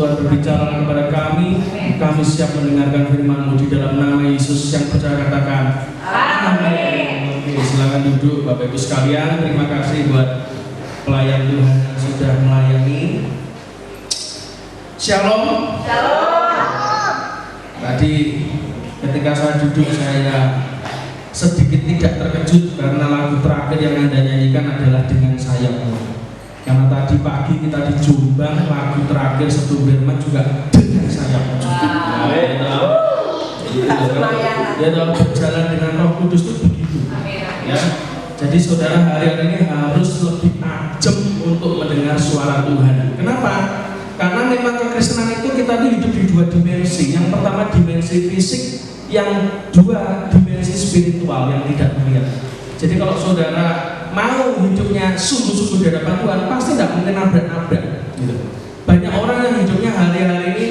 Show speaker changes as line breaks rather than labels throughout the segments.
Tuhan berbicara kepada kami. Kami siap mendengarkan firman-Mu di dalam nama Yesus yang percaya katakan amin. Oke, silakan duduk Bapak Ibu sekalian. Terima kasih buat pelayan Tuhan yang sudah melayani. Shalom. Tadi ketika saya duduk saya sedikit tidak terkejut karena lagu terakhir yang Anda nyanyikan adalah Dengan Sayap-Mu. Karena tadi pagi kita di Jombang, lagu terakhir sebelum firman juga Dengan Sayap-Mu juga. Ya, dalam berjalan dengan Roh Kudus itu begitu. Ya. Jadi saudara hari ini harus lebih tajam untuk mendengar suara Tuhan. Kenapa? Karena memang kekristenan itu kita hidup di dua dimensi. Yang pertama dimensi fisik, yang dua dimensi spiritual yang tidak terlihat. Jadi kalau saudara mau hidupnya sungguh-sungguh di hadapan Tuhan, pasti tidak mungkin nabrak-nabrak. Gitu. Banyak orang yang hidupnya hari-hari ini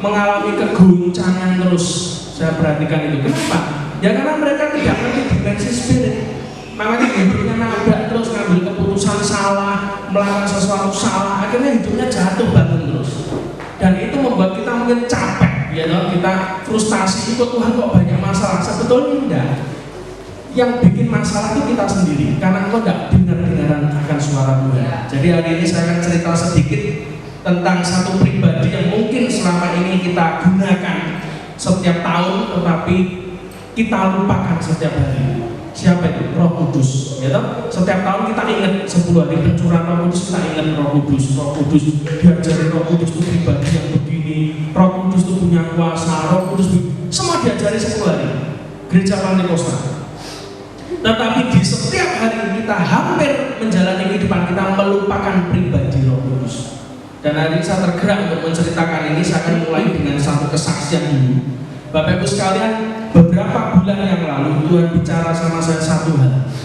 mengalami kegoncangan terus. Saya perhatikan itu. Kenapa? Ya karena mereka tidak ngerti dimensi spirit. Makanya hidupnya nabrak terus, ngambil keputusan salah, melakukan sesuatu salah, akhirnya hidupnya jatuh bangun terus. Dan itu membuat kita mungkin capek, ya dong, kita frustasi, kok Tuhan kok banyak masalah. Sebetulnya enggak. Yang bikin masalah itu kita sendiri, karena engkau tidak dengar-dengaran akan suara Tuhan. Jadi hari ini saya akan cerita sedikit tentang satu pribadi yang mungkin selama ini kita gunakan setiap tahun, tetapi kita lupakan setiap hari. Siapa itu? Roh Kudus. Ya toh? Setiap tahun kita ingat 10 hari pencurahan Roh Kudus, kita ingat Roh Kudus. Roh Kudus diajari Roh Kudus itu pribadi yang begini. Roh Kudus itu punya kuasa. Roh Kudus semua diajari 10 hari. Gereja Pantekosta. Tetapi di setiap hari kita hampir menjalani kehidupan kita melupakan pribadi Roh Kudus. Dan hari ini saya tergerak untuk menceritakan ini. Saya akan mulai dengan satu kesaksian dulu. Bapak Ibu sekalian, beberapa bulan yang lalu Tuhan bicara sama saya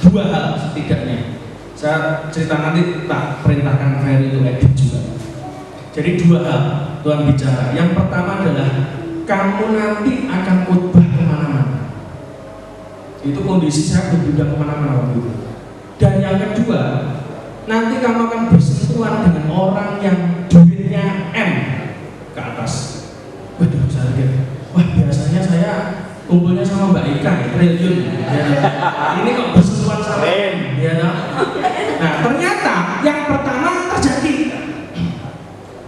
dua hal setidaknya. Saya cerita nanti tak perintahkan Ferry itu edit juga. Jadi dua hal Tuhan bicara. Yang pertama adalah kamu nanti akan khotbah kemana-mana. Itu kondisi saya berpindah kemana-mana waktu itu. Dan yang kedua, nanti kamu akan bersentuhan dengan orang yang duitnya M ke atas. Waduh, saya lihat. Wah, biasanya saya kumpulnya sama Mbak Ika, triliun. Ya, ini kok bersentuhan sama M. Ya, nah, ternyata yang pertama terjadi.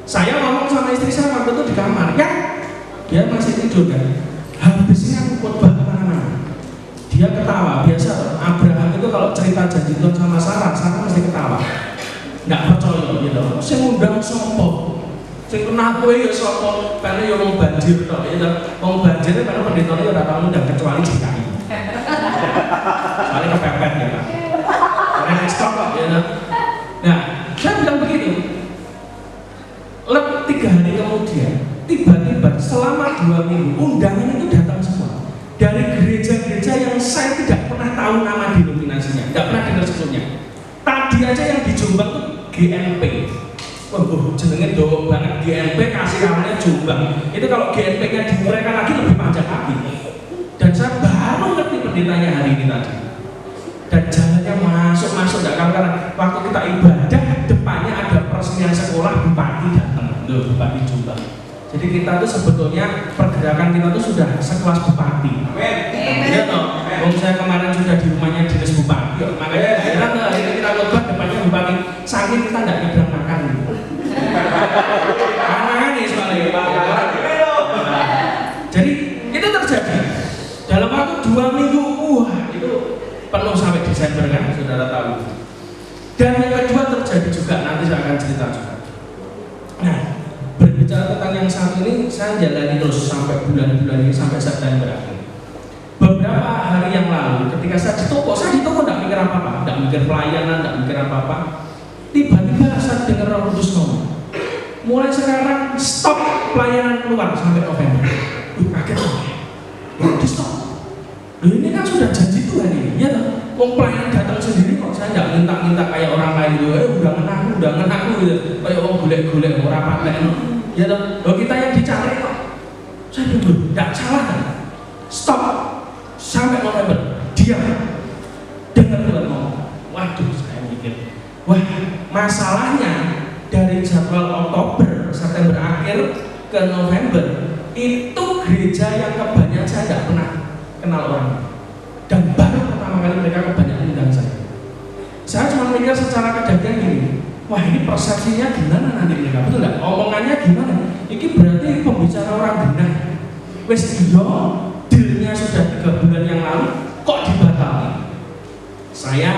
Saya ngomong sama istri saya waktu itu di kamar, ya, dia masih tidur kan. Habisnya aku khotbah kemana-mana. Dia ketawa, biasa Abraham itu kalau cerita janji Tuhan sama Sarah mesti ketawa. Nggak percaya gitu. Saya ngundang sopo. Sing kenal kowe ya sapa? Karena ya wong banjir tok ya. Wong banjir karena pendetane ya ora tau ngundang kecuali DKI. Soalnya kepepet ya, Pak. Karena stok kok ya. Nah, saya bilang begitu. 3 hari kemudian, tiba-tiba selama 2 minggu undangan itu datang semua. Dari gereja-gereja yang saya tidak pernah tahu nama denominasinya, tidak pernah dengar sebelumnya. Tadi aja yang di Jombang tuh GNP. Jenenge doang banget, GNP kasih namanya Jombang. Itu kalau GNP-nya diuraikan lagi lebih panjang lagi. Dan saya baru ngerti pendetanya hari ini tadi. Dan jalannya masuk tidak karena waktu kita ibadah depannya ada peresmian sekolah bupati datang, bupati Jombang. Jadi kita tuh sebetulnya pergerakan kita tuh sudah sekelas bupati. Amin. Iya toh. Saya kemarin sudah di rumahnya dinas bupati. Makanya heran hari ini kita khotbah depannya bupati. Saking kita tidak nyebrang makan. Karena ini soalnya. Jadi itu terjadi dalam waktu 2 minggu. Wah, itu penuh sampai Desember kan, saudara tahu. Dan yang kedua terjadi juga, nanti saya akan cerita juga. Nah, berbicara tentang yang satu ini, saya jalani terus sampai bulan-bulan ini, sampai September akhir. Beberapa hari yang lalu, ketika saya di toko tidak mikir apa-apa, tidak mikir pelayanan, tidak mikir apa-apa. Tiba-tiba saya dengar Roh Kudus ngomong, mulai sekarang stop pelayanan keluar sampai November. Kaget loh, di stop. Ini kan sudah janji Tuhan ini, ya toh. Wong pelayan datang sendiri kok, saya tidak minta-minta kayak orang lain gitu. Undangan aku gitu, kayak orang golek-golek orang paten. Ya toh, kita yang dicari kok. Saya bilang, tidak salah kan? Stop sampai November, diam. Dengar Tuhan ngomong. Waduh, saya mikir, wah, masalahnya dari jadwal Oktober, September akhir akhir ke November, itu gereja yang kebanyakan saya tidak pernah kenal orang. Dan baru pertama kali mereka kebanyakan undang saya. Saya cuma mikir secara kedatangan gini, wah ini persepsinya gimana nanti mereka, betul nggak? Omongannya gimana? Ini berarti pembicara orang benar. Wes iya, dealnya sudah 3 bulan yang lalu, kok dibatalkan? Saya,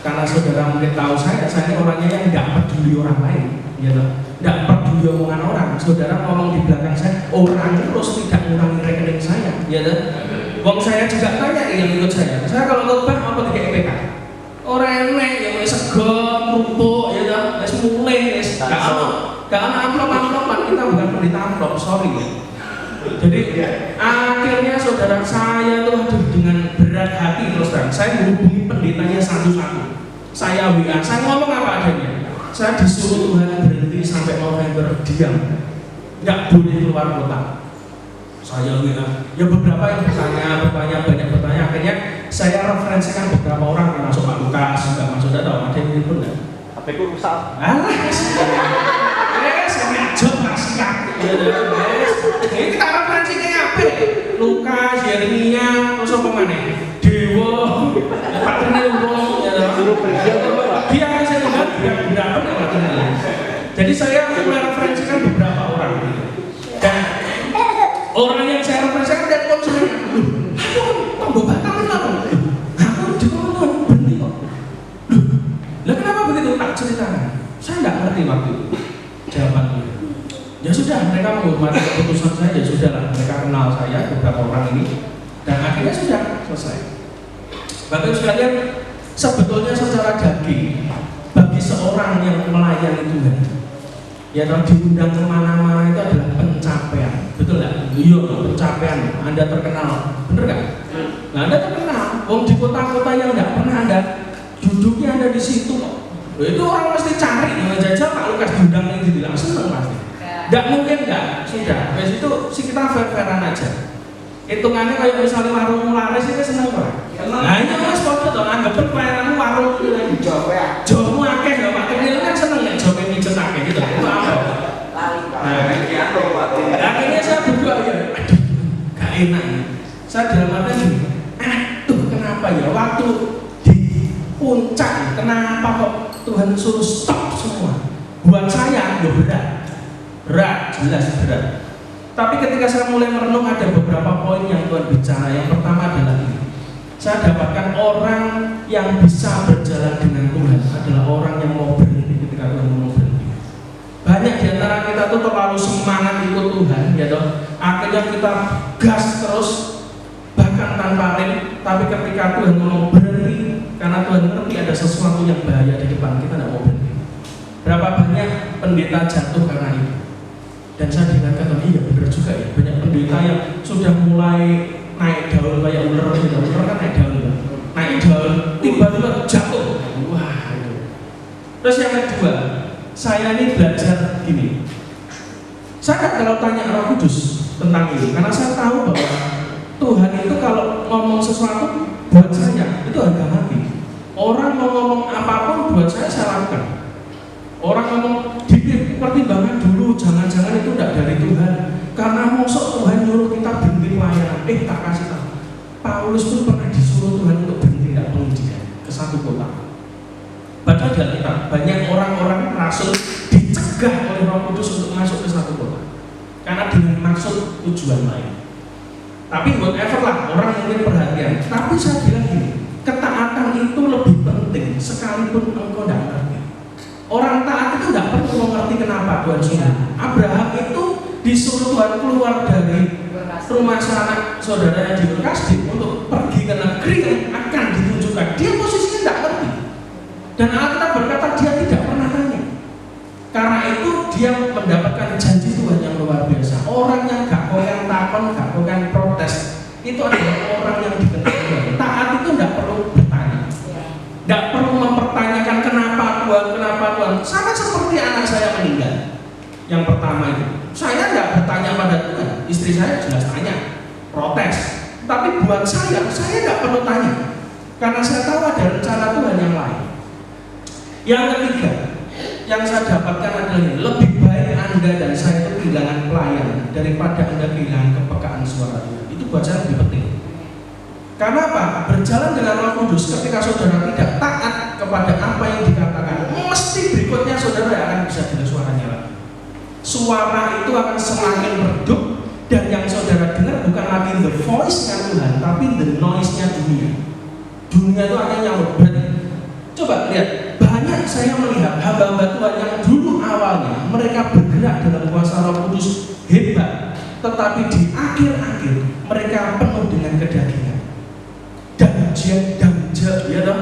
karena saudara mungkin tahu saya orangnya yang tidak peduli orang lain, gitu. Tidak peduli omongan orang. Saudara ngomong di belakang saya, orang terus tidak ngurangi rekening saya, gitu. Wong saya juga tanya yang ikut saya. Saya kalau khotbah apa di EPK? Orang enek yang sego, rumpuk, ya dah, mulai, gak ada amplop-amplopan, kita bukan pendeta amplop, sorry ya. Jadi akhirnya saudara saya tuh dengan berat hati terus terang, saya menghubungi pendetanya satu-satu. Saya WA, saya ngomong apa adanya. Saya disuruh Tuhan berhenti sampai November diam, nggak boleh keluar kota. Saya WA, ya beberapa yang banyak bertanya, akhirnya saya referensikan beberapa orang yang masuk Pak Lukas, nggak masuk data, ada yang telepon nggak?
HP ku rusak.
Alah, saya ngajak masih kaku. Ini kita referensinya apa? Lukas, Yeremia, terus apa mana? Dewa, Pak Trinilwong, dia saya lihat berapa yang jadi saya mereferensikan beberapa orang. Dan orang yang saya referensikan dan konsumen, tambah batal kenapa? Aku dikatakan berhenti kok. Lah kenapa begitu? Tak ceritakan. Saya nggak ngerti waktu itu jawabannya. Ya sudah, mereka menghormati keputusan saya, ya sudahlah. Mereka kenal saya beberapa orang ini, dan akhirnya sudah selesai. Bapak sekalian, sebetulnya secara daging bagi seorang yang melayani Tuhan, ya kalau diundang kemana-mana itu adalah pencapaian, betul nggak? Iya, pencapaian. Anda terkenal, bener nggak? Nah, Anda terkenal. Wong di kota-kota yang nggak pernah Anda duduknya ada di situ, itu orang pasti cari. Jajal Pak Lukas diundang yang dibilang seneng pasti. Nggak mungkin nggak, sudah. Wes itu sih kita fair-fairan aja. Hitungannya kayak misalnya warung laris itu seneng kok. Nah ini mas foto dong, anggap pelayananmu warung itu lagi. Jawabmu akeh nggak Pak Trinil kan seneng nggak jawabnya mijen akeh gitu. Itu apa? Akhirnya saya berdua ya, aduh, gak enak. Saya dalam hati gini, aduh kenapa ya waktu di puncak, kenapa kok Tuhan suruh stop semua? Buat saya ya berat, jelas berat. Tapi ketika saya mulai merenung ada beberapa poin yang Tuhan bicara. Yang pertama adalah ini, saya dapatkan orang yang bisa berjalan dengan Tuhan adalah orang yang mau berhenti ketika Tuhan mau berhenti. Banyak di antara kita tuh terlalu semangat ikut Tuhan, ya toh. Akhirnya kita gas terus, bahkan tanpa rem. Tapi ketika Tuhan mau berhenti, karena Tuhan ngerti ada sesuatu yang bahaya di depan, kita tidak mau berhenti. Berapa banyak pendeta jatuh karena itu? Dan saya diingatkan, iya benar juga ya. Banyak pendeta yang sudah mulai naik daun kayak ular, ular kan naik daun, tiba-tiba jatuh. Wah itu. Terus yang kedua, saya ini belajar gini. Saya nggak terlalu tanya Roh Kudus tentang ini, karena saya tahu bahwa Tuhan itu kalau ngomong sesuatu buat saya itu harga mati. Orang mau ngomong apapun buat saya lakukan. Orang ngomong dipertimbangkan dulu, jangan-jangan itu tidak dari Tuhan. Karena mosok Tuhan nyuruh kita berhenti pelayanan. Tak kasih tahu. Paulus pun pernah disuruh Tuhan untuk berhenti tidak pengajian ke satu kota. Padahal di Alkitab banyak orang-orang rasul dicegah oleh Roh Kudus untuk masuk ke satu kota. Karena dengan maksud tujuan lain. Tapi whatever lah, orang mungkin perhatian. Tapi saya bilang gini, ketaatan itu lebih penting sekalipun engkau tidak ngerti. Orang taat itu tidak perlu mengerti kenapa Tuhan suruh. Abraham itu disuruh Tuhan keluar dari rumah sanak saudaranya di Kasdim untuk pergi ke negeri yang akan ditunjukkan. Dia posisinya tidak ngerti. Dan Alkitab berkata dia tidak pernah tanya. Karena itu dia mendapatkan janji Tuhan yang luar biasa. Orang yang gak koyan takon, gak koyan protes, itu adalah orang yang dikenal Tuhan. Taat itu tidak perlu bertanya. Tidak perlu mempertanyakan kenapa Tuhan. Sama seperti anak saya meninggal. Yang pertama itu, saya tidak bertanya pada Tuhan. Istri saya jelas tanya, protes. Tapi buat saya tidak perlu tanya. Karena saya tahu ada rencana Tuhan yang lain. Yang ketiga, yang saya dapatkan adalah lebih baik Anda dan saya itu kehilangan pelayan daripada Anda kehilangan kepekaan suara Tuhan. Itu buat saya lebih penting. Karena apa? Berjalan dengan Roh Kudus ketika saudara tidak taat kepada apa yang dikatakan, mesti berikutnya saudara akan bisa dengar suaranya lagi. Suara itu akan semakin redup, dan yang saudara dengar bukan lagi the voice-nya Tuhan, tapi the noise-nya dunia. Dunia itu hanya nyamuk. Coba lihat, banyak saya melihat hamba-hamba Tuhan yang dulu awalnya mereka bergerak dalam kuasa Roh Kudus hebat, tetapi di akhir-akhir mereka penuh dengan kedagingan. Damjeneng, ya toh?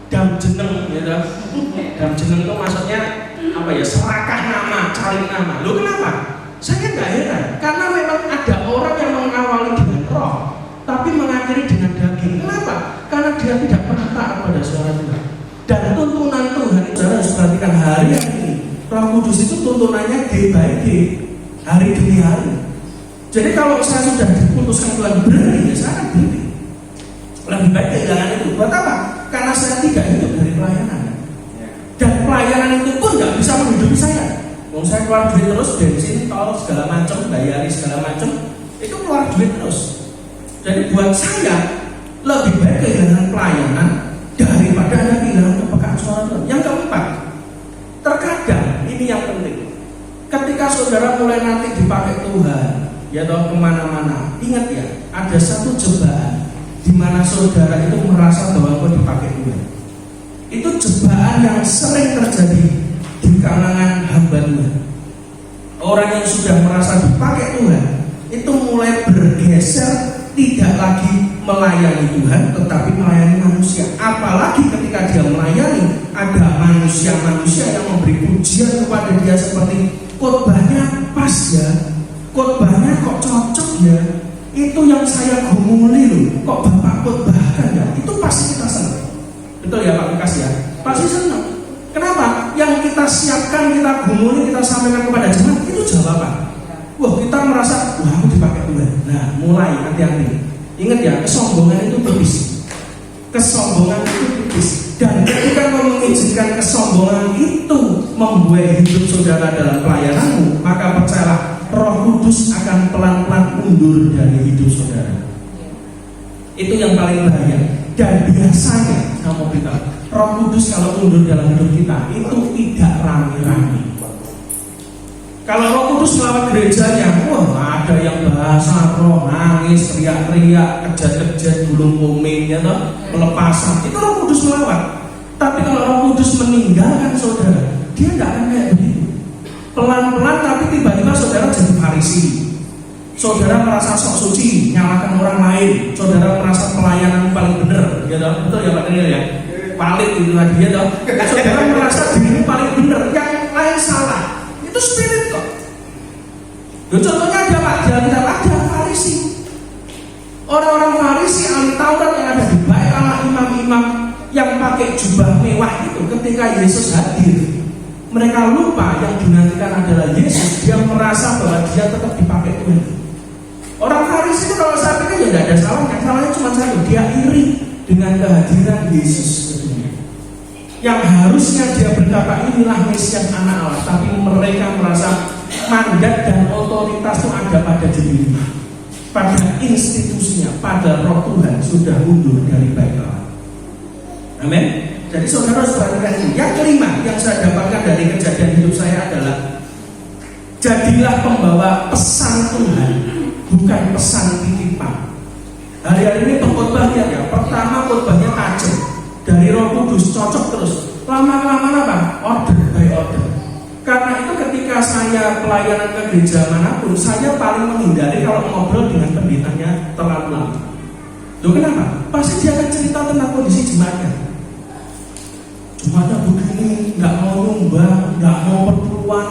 Damjeneng, ya toh? Damjeneng itu maksudnya apa ya? Serakah nama, cari nama. Loh kenapa? Saya nggak heran, karena memang ada orang yang mengawali dengan roh, tapi mengakhiri dengan daging. Kenapa? Karena dia tidak pernah taat pada suara Tuhan. Dan tuntunan Tuhan itu harus perhatikan hari ini. Roh Kudus itu tuntunannya day by day, hari demi hari. Jadi kalau saya sudah diputuskan Tuhan berhenti, ya saya akan berhenti. Lebih baik kehilangan itu. Buat apa? Karena saya tidak hidup dari pelayanan. Dan pelayanan itu pun nggak bisa menghidupi saya. Mau saya keluar duit terus, bensin, tol, segala macam, bayari segala macam, itu keluar duit terus. Jadi buat saya lebih baik kehilangan pelayanan daripada Anda kehilangan kepekaan suara Tuhan. Yang keempat, terkadang ini yang penting. Ketika saudara mulai nanti dipakai Tuhan, ya toh kemana-mana, ingat ya, ada satu jebakan di mana saudara itu merasa bahwa kau dipakai Tuhan. Itu jebakan yang sering terjadi di kalangan hamba Tuhan. Orang yang sudah merasa dipakai Tuhan itu mulai bergeser, tidak lagi melayani Tuhan tetapi melayani manusia. Apalagi ketika dia melayani, ada manusia-manusia yang memberi pujian kepada dia seperti khotbahnya pas ya, khotbahnya kok cocok ya, itu yang saya gumuli loh, kok Bapak khotbahkan ya, itu pasti kita senang. Betul ya Pak Lukas ya, pasti senang. Kenapa? Yang kita siapkan, kita gumuli, kita sampaikan kepada jemaat itu jawaban. Wah, kita merasa, wah aku dipakai Tuhan. Nah, mulai hati-hati. Ingat ya, kesombongan itu tipis. Kesombongan itu tipis. Dan ketika kau mengizinkan kesombongan itu membuat hidup saudara dalam pelayananmu, maka percayalah, Roh Kudus akan pelan-pelan mundur dari hidup saudara. Itu yang paling bahaya. Dan biasanya, saya mau beritahu, Roh Kudus kalau mundur dalam hidup kita itu tidak rame-rame. Kalau Roh Kudus melawat gerejanya, wah ada yang bahasa roh, nangis, teriak-teriak, kejat-kejat, gulung kuming, ya toh, pelepasan. Itu Roh Kudus melawat. Tapi kalau Roh Kudus meninggalkan saudara, dia tidak akan kayak begitu. Pelan-pelan, tapi tiba-tiba saudara jadi Farisi. Saudara merasa sok suci, nyalakan orang lain. Saudara merasa pelayanan paling benar, ya toh, betul ya Pak Daniel ya. Paling itu lagi ya toh. Saudara merasa dirimu paling benar, yang lain salah. Itu spirit kok. Loh, contohnya ada Pak, kita ada Farisi. Orang-orang Farisi ahli Taurat yang ada di bait imam-imam yang pakai jubah mewah itu ketika Yesus hadir, mereka lupa yang dinantikan adalah Yesus. Dia merasa bahwa dia tetap dipakai Tuhan. Orang Farisi itu kalau saya pikir ya tidak ada salahnya. Salahnya cuma satu, dia iri dengan kehadiran Yesus ke dunia. Yang harusnya dia berkata inilah Mesias anak Allah, tapi mereka merasa mandat dan otoritas itu ada pada dirinya, pada institusinya, pada Roh Tuhan sudah mundur dari bait Allah. Amin. Jadi saudara harus perhatikan ini. Yang kelima yang saya dapatkan dari kejadian hidup saya adalah jadilah pembawa pesan Tuhan, bukan pesan titipan. Hari-hari ini pengkhotbahnya ya, pertama khotbahnya tajam dari Roh Kudus, cocok terus. Lama-lama apa? Order by order. Karena itu ketika saya pelayanan ke gereja manapun, saya paling menghindari kalau ngobrol dengan pendetanya terlalu lama. Loh kenapa? Pasti dia akan cerita tentang kondisi jemaatnya. Jemaatnya begini, nggak mau nyumbang, nggak mau perpuluhan,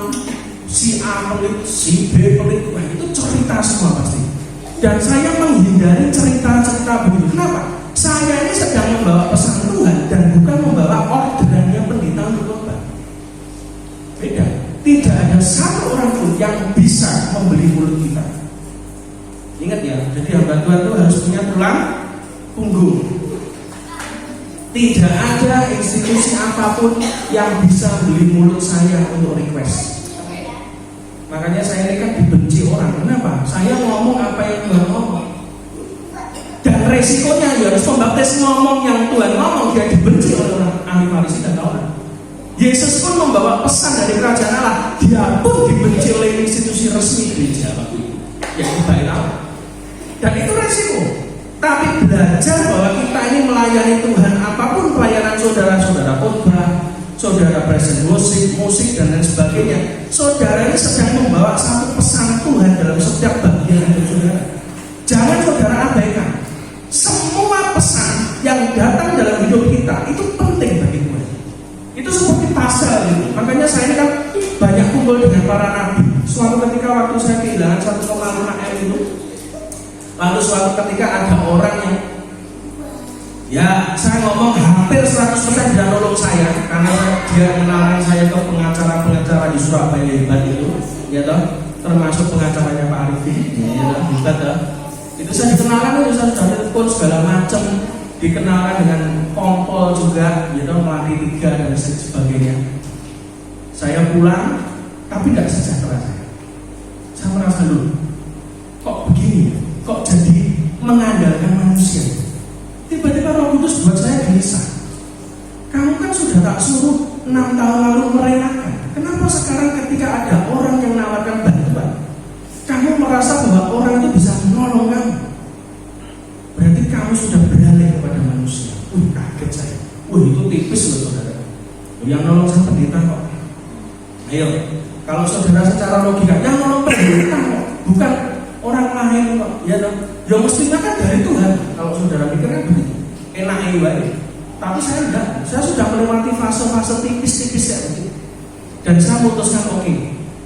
si A pelit, si B pelit, wah itu cerita semua pasti. Dan saya menghindari cerita-cerita begitu. Kenapa? Saya ini sedang membawa pesan Tuhan dan bukan membawa orderannya pendeta untuk khotbah. Beda. Tidak ada satu orang pun yang bisa membeli mulut kita. Ingat ya, jadi hamba Tuhan itu harus punya tulang punggung. Tidak ada institusi apapun yang bisa beli mulut saya untuk request. Makanya saya ini kan dibenci orang. Kenapa? Saya ngomong apa yang Tuhan ngomong. Dan resikonya ya harus pembaptis ngomong yang Tuhan ngomong, dia dibenci oleh orang ahli Farisi dan orang. Yesus pun membawa pesan dari kerajaan Allah, dia pun dibenci oleh institusi resmi gereja waktu itu, yaitu Bait Allah. Dan itu resiko. Tapi belajar bahwa kita ini melayani Tuhan, apapun pelayanan saudara-saudara khotbah, saudara present musik dan lain sebagainya, saudara ini sedang membawa satu pesan Tuhan dalam setiap bagian hidup saudara. Jangan saudara abaikan. Semua pesan yang datang dalam hidup kita itu penting bagi Tuhan. Itu seperti pasal gitu. Makanya saya ini kan banyak kumpul dengan para nabi. Suatu ketika waktu saya kehilangan 1,5 M itu, lalu suatu ketika ada orang yang, ya saya ngomong hampir 100% dia nolong saya, karena dia mengenalkan saya ke pengacara-pengacara di Surabaya hebat itu, ya toh, termasuk pengacaranya Pak Arifin, ya toh, hebat toh. Itu saya dikenalkan, itu saya sudah telepon segala macam, dikenalkan dengan kompol juga, ya toh, melatih 3 dan sebagainya. Saya pulang, tapi tidak sejahtera saya. Saya merasa dulu, kok begini, kok jadi mengandalkan manusia. Tiba-tiba Roh Kudus buat saya gelisah. Kamu kan sudah tak suruh 6 tahun lalu merelakan. Kenapa sekarang ketika ada orang yang menawarkan bantuan, kamu merasa bahwa orang itu bisa menolong kamu? Berarti kamu sudah beralih kepada manusia. Kaget saya. Itu tipis loh saudara. Yang nolong saya pendeta kok. Ayo, kalau saudara secara logika, yang nolong pendeta kok, bukan orang lain kok. Ya dong. Ya mestinya kan dari Tuhan. Kalau saudara pikir kan begitu, enak baik. Tapi saya enggak. Saya sudah melewati fase-fase tipis-tipis ya begitu. Dan saya memutuskan oke.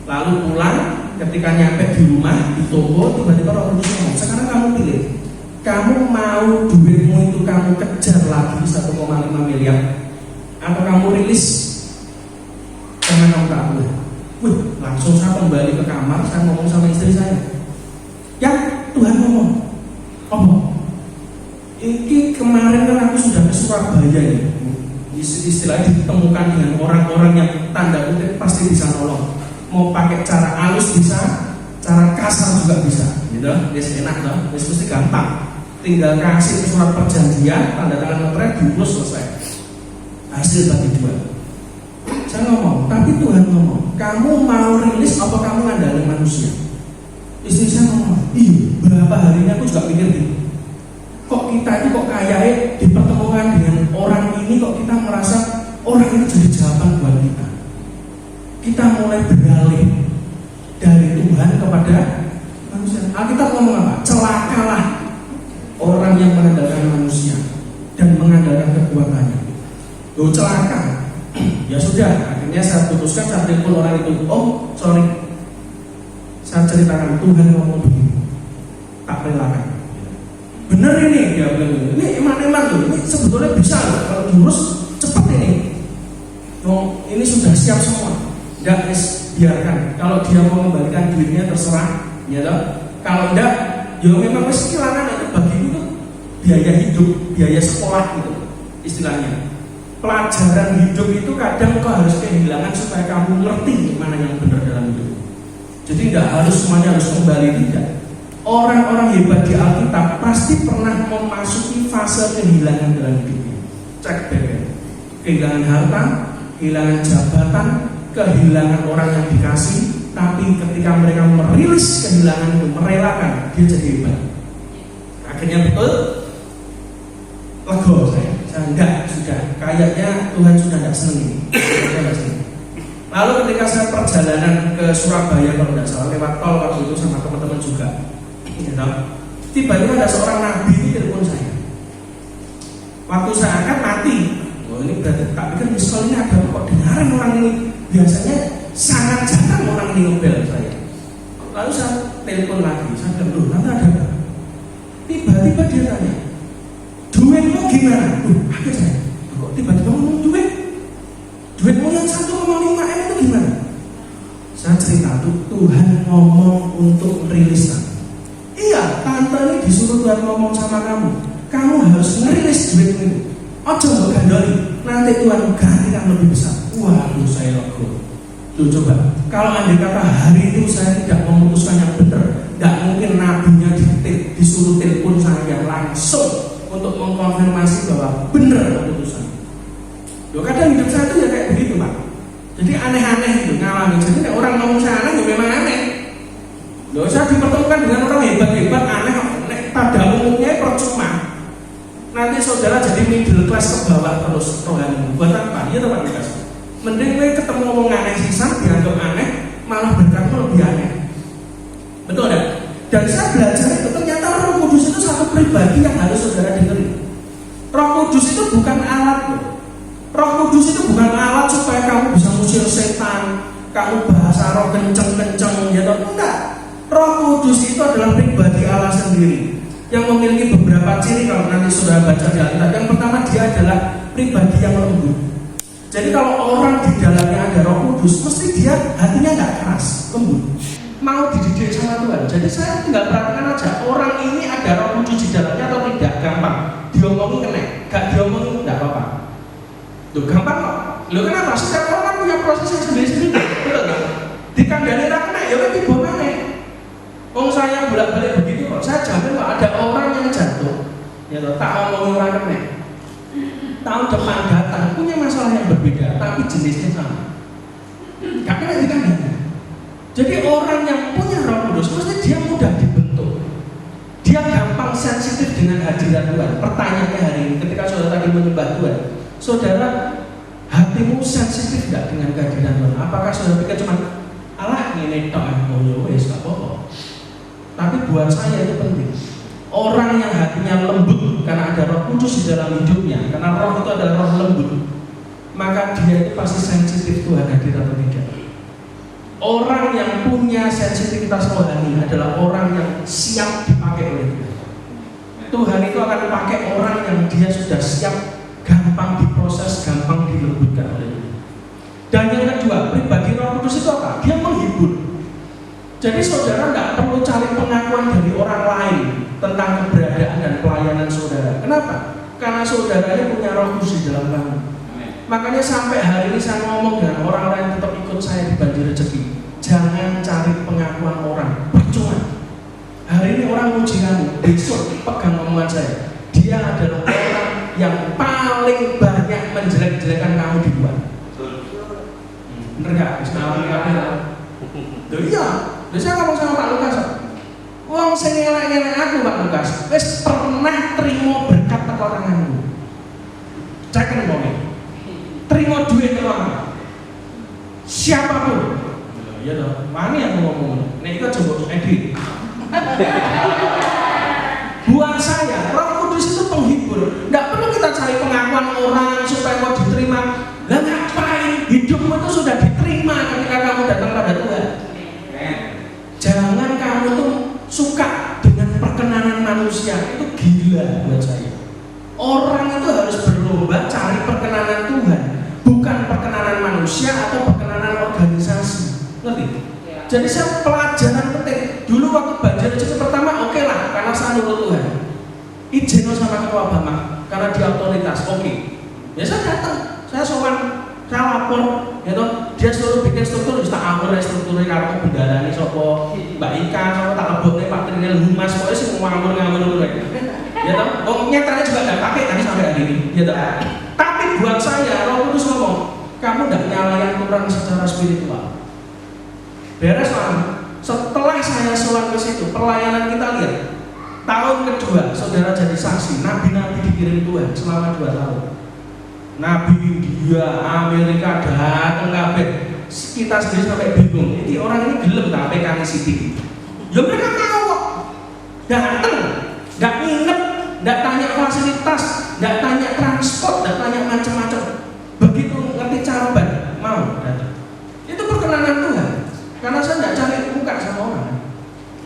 Lalu pulang, ketika nyampe di rumah di toko, tiba-tiba Roh Kudus ngomong, sekarang kamu pilih. Kamu mau duitmu itu kamu kejar lagi 1,5 miliar, atau kamu rilis dengan kontrak Tuhan. Langsung saya kembali ke kamar, saya ngomong sama istri saya. Ya, Tuhan ngomong. Ini kemarin kan aku sudah ke Surabaya ya. Istilahnya ditemukan dengan orang-orang yang tanda kutip pasti bisa nolong. Mau pakai cara halus bisa, cara kasar juga bisa. Gitu, enak dong, mesti gampang. Tinggal kasih surat perjanjian, tanda tangan notaris, diurus selesai. Hasil bagi 2. Saya ngomong, tapi Tuhan ngomong, kamu mau rilis apa kamu ngandalin manusia? Istri saya ngomong, berapa hari ini aku juga mikir gitu. Kok kita ini kok kayaknya dipertemukan dengan orang ini, kok kita merasa orang ini jadi jawaban buat kita. Kita mulai beralih dari Tuhan kepada manusia. Alkitab ngomong apa? Celakalah orang yang mengandalkan manusia dan mengandalkan kekuatannya. Celaka. Ya sudah, akhirnya saya putuskan, saya telepon orang itu. Sorry, saya ceritakan Tuhan ngomong begini, tak relakan. Bener ini, dia bilang ini eman-eman tuh, ini sebetulnya bisa loh, kalau diurus cepat ini. Ini sudah siap semua. Enggak, biarkan. Kalau dia mau kembalikan duitnya terserah, ya toh. Kalau enggak, ya memang mesti kehilangan itu bagi itu biaya hidup, biaya sekolah gitu istilahnya. Pelajaran hidup itu kadang kau harus kehilangan supaya kamu ngerti mana yang benar dalam hidup. Jadi tidak harus semuanya harus kembali, tidak. Orang-orang hebat di Alkitab pasti pernah memasuki fase kehilangan dalam hidupnya. Cek bebek, kehilangan harta, kehilangan jabatan, kehilangan orang yang dikasih. Tapi ketika mereka merilis kehilangan itu, merelakan, dia jadi hebat. Akhirnya betul, lego saya enggak, sudah kayaknya Tuhan sudah tidak senang ini. Lalu ketika saya perjalanan ke Surabaya, kalau tidak salah lewat tol waktu itu sama teman-teman juga, tiba-tiba ada seorang nabi itu telepon saya. Waktu saya akan mati, ini berarti tak pikir miskol ini ada kok dengaran orang ini. Biasanya sangat jarang orang ini ngobel saya. Lalu saya telepon lagi, saya bilang, nanti ada apa? Tiba-tiba dia tanya, duitmu gimana? Akhirnya saya, kok tiba-tiba ngomong duit? Duitmu yang 1,5 M itu gimana? Saya cerita tuh, Tuhan ngomong untuk rilis kamu. Iya, tante ini disuruh Tuhan ngomong sama kamu. Kamu harus ngerilis duitmu itu. Ojo mbok gandoli, nanti Tuhan ganti yang lebih besar. Waduh, saya logo. Tuh coba, Kalau andai kata hari itu saya tidak memutuskan yang benar, tidak mungkin nabinya disuruh telepon saya langsung untuk mengkonfirmasi bahwa benar keputusan. Loh, kadang hidup saya itu ya kayak begitu Pak. Jadi aneh-aneh gitu ngalami. Jadi orang ngomong saya aneh ya memang aneh. Loh, saya dipertemukan dengan orang hebat-hebat aneh. Pada umumnya percuma. Nanti saudara jadi middle class ke bawah terus rohani. Buat apa? Iya teman Lukas. Mending gue ketemu ngomong aneh sisa dianggap aneh, malah berkatmu lebih aneh. Betul ya? Dan saya belajar itu ternyata Roh Kudus itu satu pribadi yang harus saudara dengerin. Roh Kudus itu bukan alat loh. Roh Kudus itu bukan alat supaya kamu bisa musir setan, kamu bahasa roh kenceng-kenceng gitu. Enggak. Roh Kudus itu adalah pribadi Allah sendiri yang memiliki beberapa ciri kalau nanti saudara baca di Alkitab. Yang pertama, dia adalah pribadi yang lembut. Jadi kalau orang di dalamnya ada Roh Kudus, mesti dia hatinya nggak keras, lembut, mau dididik sama Tuhan. Jadi saya tinggal perhatikan aja, orang ini ada Roh Kudus di dalamnya atau tidak, gampang. Diomongin kena, gak diomongin nggak apa-apa. Tuh gampang kok. Lo kenapa? Setiap orang kan punya prosesnya sendiri-sendiri. Betul nggak? Dikandani kena, ya kan dibomane. Saya bolak-balik begitu kok. Saya jamin kok ada orang yang jatuh, ya loh, tak ngomongin orang kena. Tahun depan datang punya masalah yang berbeda, tapi jenisnya sama. Gak kena dikandani. Jadi orang yang punya Roh Kudus, maksudnya dia mudah dibentuk. Dia gampang sensitif dengan hadirat Tuhan. Pertanyaannya hari ini, ketika saudara tadi menyembah Tuhan, saudara hatimu sensitif gak dengan kehadiran Tuhan? Apakah saudara pikir cuma Allah ini tok yang wes gak apa-apa? Tapi buat saya itu penting. Orang yang hatinya lembut karena ada Roh Kudus di dalam hidupnya, karena Roh itu adalah Roh lembut, maka dia itu pasti sensitif Tuhan hadir atau tidak. Orang yang punya sensitivitas rohani adalah orang yang siap dipakai oleh Tuhan. Tuhan itu akan pakai orang yang dia sudah siap, gampang diproses, gampang dilembutkan oleh Tuhan. Dan yang kedua, pribadi Roh Kudus itu apa? Dia menghibur. Jadi saudara tidak perlu cari pengakuan dari orang lain tentang keberadaan dan pelayanan saudara. Kenapa? Karena saudaranya punya Roh Kudus di dalam kamu. Makanya sampai hari ini saya ngomong dengan orang-orang yang tetap ikut saya di Banjir Rezeki. Jangan cari pengakuan orang, percuma. Hari ini orang muji kamu, besok pegang omongan saya. Dia adalah orang yang paling banyak menjelek-jelekan kamu di luar. Bener gak? Iya. Jadi saya ngomong sama Pak Lukas, wong sing ngelak-ngelak aku Pak Lukas, wis pernah terima berkat teko tanganku. Ceken wong iki. Terima duit teko tangan. Siapapun. Iya dong, wani aku ngomong. Nek iku coba edit. Buat saya, Roh Kudus itu penghibur. Enggak perlu kita cari pengakuan orang supaya mau diterima. Lah ngapain? Hidupmu itu sudah diterima ketika kamu datang pada Tuhan. Jangan kamu tuh suka dengan perkenanan manusia, itu gila buat saya. Orang itu harus berlomba cari perkenanan Tuhan, bukan perkenanan manusia atau perkenanan organisasi. Ngerti? Ya. Jadi saya pelajaran penting. Dulu waktu Banjir Rezeki pertama oke lah, karena saya nurut Tuhan. Izin sama ketua Bamak, karena dia otoritas, oke. Ya saya datang, saya sowan, saya lapor, gitu. Dia suruh bikin struktur, tak atur strukturnya karena bendara ini sopo Mbak Ika, sopo tak leboknya Pak Trinil Humas, pokoknya sih mau ngamur dulu ya toh, nyatanya juga gak pakai tadi sampai hari ini ya toh. Tapi buat saya, Roh Kudus ngomong, kamu gak nyalayan Tuhan secara spiritual. Beres lah. Setelah saya sowan ke situ, pelayanan kita lihat tahun kedua, saudara jadi saksi, nabi-nabi dikirim Tuhan selama 2 tahun. Nabi India, Amerika datang kabeh. Kita sendiri sampai bingung. Ini orang ini gelem tak PKN City. Ya mereka mau kok. Datang, enggak nginep, enggak tanya fasilitas, enggak tanya transport, enggak tanya macam-macam. Begitu ngerti cara mau datang. Itu perkenanan Tuhan. Karena saya enggak cari muka sama orang.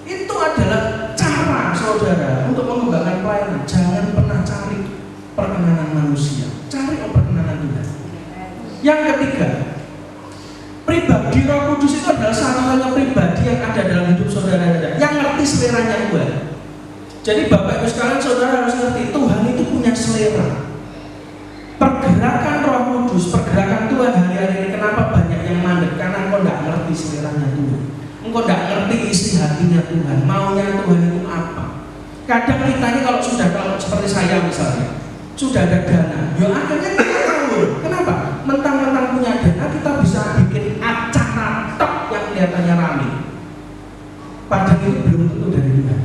Itu adalah cara saudara untuk mengembangkan pelayanan. Jangan pernah cari perkenanan manusia. Cari perkenanan Tuhan. Yang ketiga, pribadi Roh Kudus itu adalah satu-satunya pribadi yang ada dalam hidup saudara yang ngerti seleranya Tuhan. Jadi Bapak Ibu sekalian, saudara harus ngerti Tuhan itu punya selera. Pergerakan Roh Kudus, pergerakan Tuhan hari-hari ini kenapa banyak yang mandek? Karena kau nggak ngerti selera Tuhan, maunya Tuhan itu apa. Kadang kita ini kalau seperti saya misalnya, sudah ada dana, ya akhirnya kita tahu. Kenapa? Mentang-mentang punya dana kita bisa bikin acara tok yang kelihatannya rame. Padahal itu belum tentu dari Tuhan.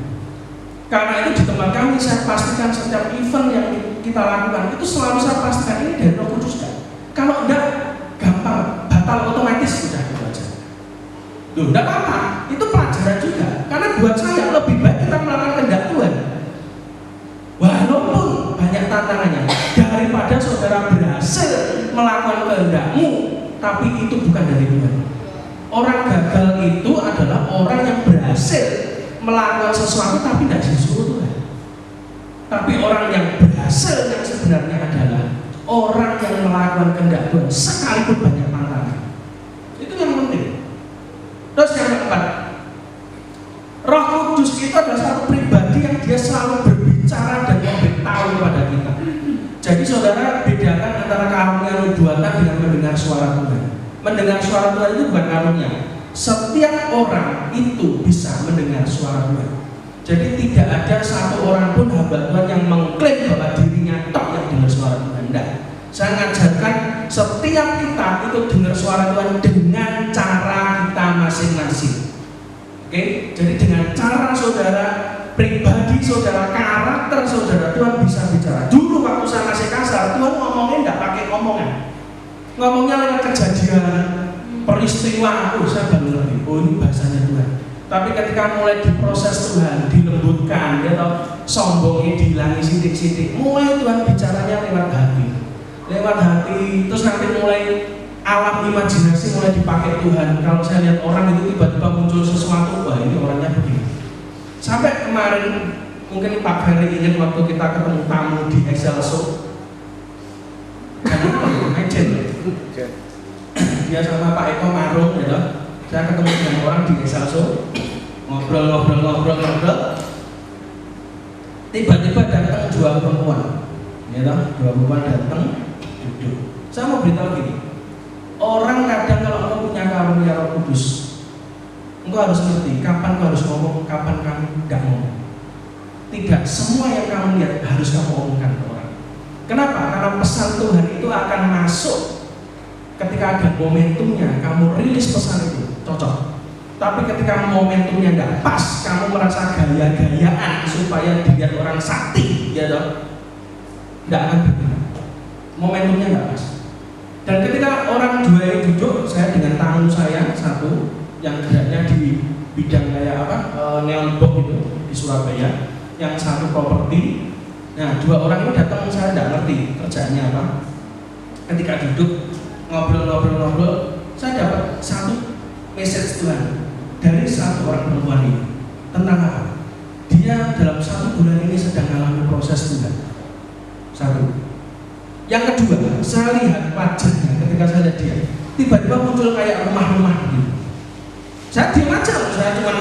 Karena itu di tempat kami saya pastikan setiap event yang kita lakukan itu selalu saya pastikan ini dari Roh Kudus kan. Kalau enggak gampang, batal otomatis sudah itu aja. Loh, enggak apa-apa, itu pelajaran juga. Karena buat saya lebih baik kita melakukan kehendak Tuhan. Walaupun banyak tantangannya, daripada saudara berhasil melakukan kehendakmu, tapi itu bukan dari Tuhan. Orang gagal itu adalah orang yang berhasil melakukan sesuatu tapi tidak disuruh Tuhan. Tapi orang yang berhasil yang sebenarnya adalah orang yang melakukan kehendak Tuhan sekalipun banyak tantangan. Itu yang penting. Terus yang keempat, Roh Kudus itu adalah satu pribadi yang dia selalu berbicara dan memberitahu kepada kita. Jadi saudara bedakan antara karunia nubuatan dengan mendengar suara Tuhan. Mendengar suara Tuhan itu bukan karunia. Setiap orang itu bisa mendengar suara Tuhan. Jadi tidak ada satu orang pun hamba Tuhan yang mengklaim bahwa dirinya tok yang dengar suara Tuhan. Tidak. Saya mengajarkan setiap kita itu dengar suara Tuhan dengan cara kita masing-masing. Oke? Jadi dengan cara saudara pribadi, saudara, karakter saudara, Tuhan bisa bicara. Dulu waktu saya masih kasar, Tuhan ngomongnya tidak pakai omongan. Ngomongnya lewat kejadian, peristiwa, saya baru ngerti, oh ini bahasanya Tuhan. Tapi ketika mulai diproses Tuhan, dilembutkan, ya toh, sombongnya dihilangi sidik-sidik, mulai Tuhan bicaranya lewat hati, terus nanti mulai alam imajinasi mulai dipakai Tuhan. Kalau saya lihat orang itu tiba-tiba muncul sesuatu, wah ini orangnya begini. Sampai kemarin, mungkin Pak Ferry ingat waktu kita ketemu tamu di Excelso, dia sama Pak Eko Marung, ya, saya ketemu dengan orang di Excelso, ngobrol. Tiba-tiba datang dua perempuan, ya, dua perempuan datang, duduk. Saya mau beritahu gini, orang kadang kalau kamu punya karunia Roh Kudus, engkau harus ngerti kapan kau harus ngomong, kapan kamu tidak ngomong. Tidak semua yang kamu lihat harus kamu omongkan ke orang. Kenapa? Karena pesan Tuhan itu akan masuk ketika ada momentumnya, kamu rilis pesan itu, cocok. Tapi ketika momentumnya tidak pas, kamu merasa gaya-gayaan supaya dilihat orang sakti, ya dong, tidak akan berguna. Momentumnya tidak pas. Dan ketika orang dua ini duduk, saya dengan tamu saya satu yang geraknya di bidang kayak apa, neon box itu di Surabaya, yang satu properti. Nah, dua orang ini datang, saya tidak ngerti kerjaannya apa. Ketika duduk ngobrol, saya dapat satu message Tuhan dari satu orang perempuan ini tentang apa? Dia dalam 1 bulan ini sedang mengalami proses Tuhan. Satu. Yang kedua, saya lihat wajahnya ketika saya lihat dia, tiba-tiba muncul kayak rumah-rumah gitu. Saya diam aja, saya cuma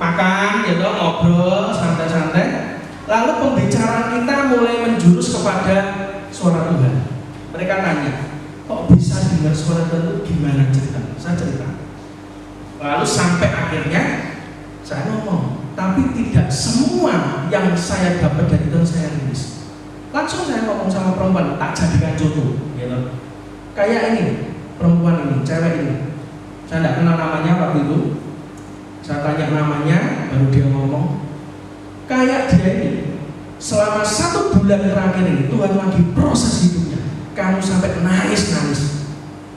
makan, gitu, ngobrol, santai-santai. Lalu pembicaraan kita mulai menjurus kepada suara Tuhan. Mereka tanya, kok bisa dengar suara Tuhan itu gimana cerita? Saya cerita. Lalu sampai akhirnya saya ngomong, tapi tidak semua yang saya dapat dari Tuhan saya rilis. Langsung saya ngomong sama perempuan, tak jadikan contoh, gitu. Kayak ini, perempuan ini, cewek ini. Saya tidak kenal namanya waktu itu. Saya tanya namanya, baru dia ngomong. Kayak dia ini, selama 1 bulan terakhir ini Tuhan lagi proses hidupnya. Kamu sampai nangis.